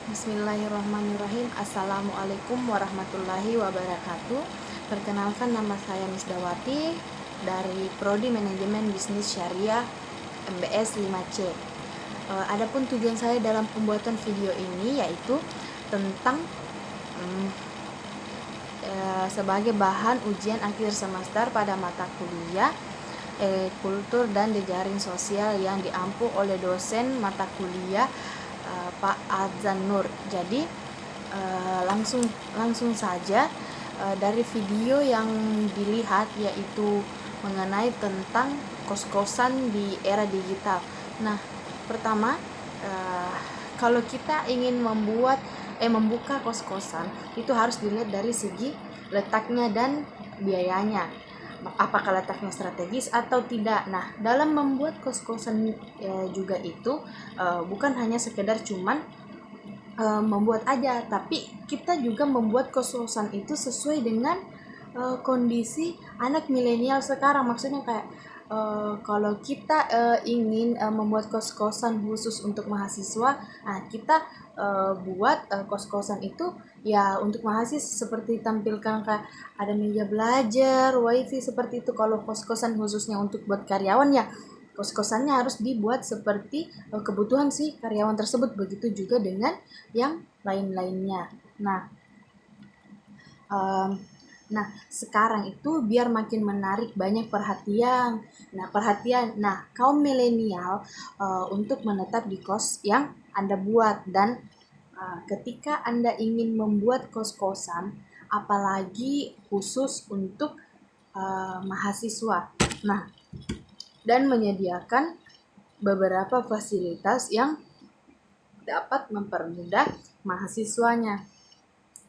Bismillahirrahmanirrahim. Assalamualaikum warahmatullahi wabarakatuh. Perkenalkan, nama saya Misdawati dari Prodi Manajemen Bisnis Syariah MBS 5C. Adapun tujuan saya dalam pembuatan video ini yaitu tentang sebagai bahan ujian akhir semester pada mata kuliah kultur dan jejaring sosial yang diampu oleh dosen mata kuliah Pak Adzan Nur. Jadi langsung saja dari video yang dilihat, yaitu mengenai tentang kos-kosan di era digital. Nah, pertama, kalau kita ingin membuka kos-kosan, itu harus dilihat dari segi letaknya dan biayanya. Apakah letaknya strategis atau tidak. Nah, dalam membuat kos-kosan juga itu bukan hanya sekedar cuman membuat aja, tapi kita juga membuat kos-kosan itu sesuai dengan kondisi anak milenial sekarang. Maksudnya kayak kalau kita ingin membuat kos-kosan khusus untuk mahasiswa, nah kita buat kos-kosan itu ya untuk mahasiswa, seperti tampilkan kayak ada meja belajar, wifi seperti itu. Kalau kos-kosan khususnya untuk buat karyawan, ya kos-kosannya harus dibuat seperti kebutuhan si karyawan tersebut. Begitu juga dengan yang lain-lainnya. Nah, sekarang itu biar makin menarik banyak perhatian. Nah, kaum milenial untuk menetap di kos yang Anda buat. Dan ketika Anda ingin membuat kos-kosan, apalagi khusus untuk mahasiswa, nah, dan menyediakan beberapa fasilitas yang dapat mempermudah mahasiswanya,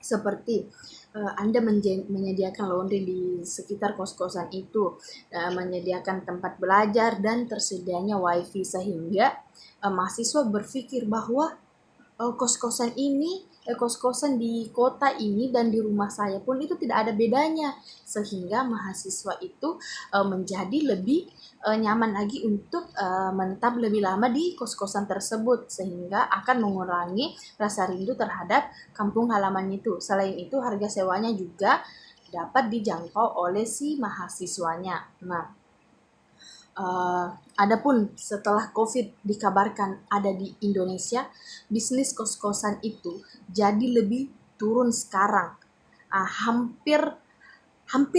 seperti Anda menyediakan laundry di sekitar kos-kosan itu, menyediakan tempat belajar dan tersedianya wifi, sehingga mahasiswa berpikir bahwa kos-kosan di kota ini dan di rumah saya pun itu tidak ada bedanya, sehingga mahasiswa itu menjadi lebih nyaman lagi untuk menetap lebih lama di kos-kosan tersebut, sehingga akan mengurangi rasa rindu terhadap kampung halaman itu. Selain itu, harga sewanya juga dapat dijangkau oleh si mahasiswanya. Nah, adapun setelah COVID dikabarkan ada di Indonesia, bisnis kos-kosan itu jadi lebih turun sekarang. Hampir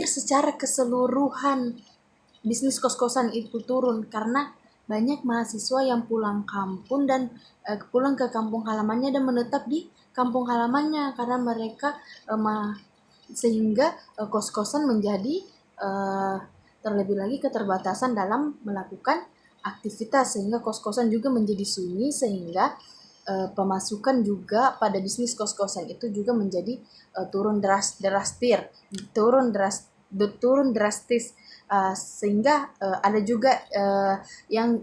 secara keseluruhan bisnis kos-kosan itu turun karena banyak mahasiswa yang pulang kampung dan pulang ke kampung halamannya dan menetap di kampung halamannya, karena mereka sehingga kos-kosan menjadi terlebih lagi keterbatasan dalam melakukan aktivitas, sehingga kos-kosan juga menjadi sunyi, sehingga pemasukan juga pada bisnis kos-kosan itu juga menjadi turun drastis, sehingga ada juga yang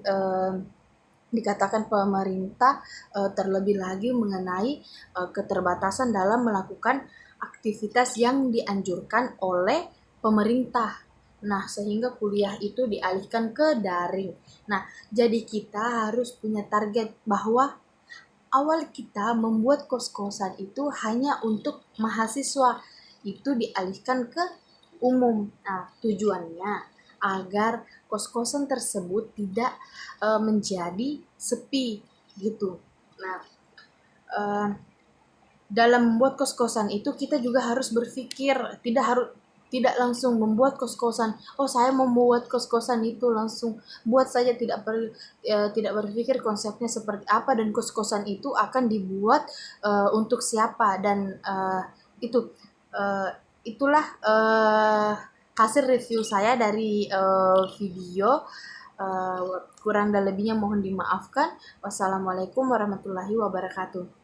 dikatakan pemerintah terlebih lagi mengenai keterbatasan dalam melakukan aktivitas yang dianjurkan oleh pemerintah. Nah, sehingga kuliah itu dialihkan ke daring. Nah, jadi kita harus punya target bahwa awal kita membuat kos-kosan itu hanya untuk mahasiswa, itu dialihkan ke umum. Nah, tujuannya agar kos-kosan tersebut tidak menjadi sepi gitu. Nah, dalam membuat kos-kosan itu kita juga harus berpikir, tidak langsung membuat kos-kosan. Saya mau membuat kos-kosan itu langsung buat saja, tidak berpikir konsepnya seperti apa dan kos-kosan itu akan dibuat untuk siapa, dan itulah hasil review saya dari video. Kurang dan lebihnya mohon dimaafkan. Wassalamualaikum warahmatullahi wabarakatuh.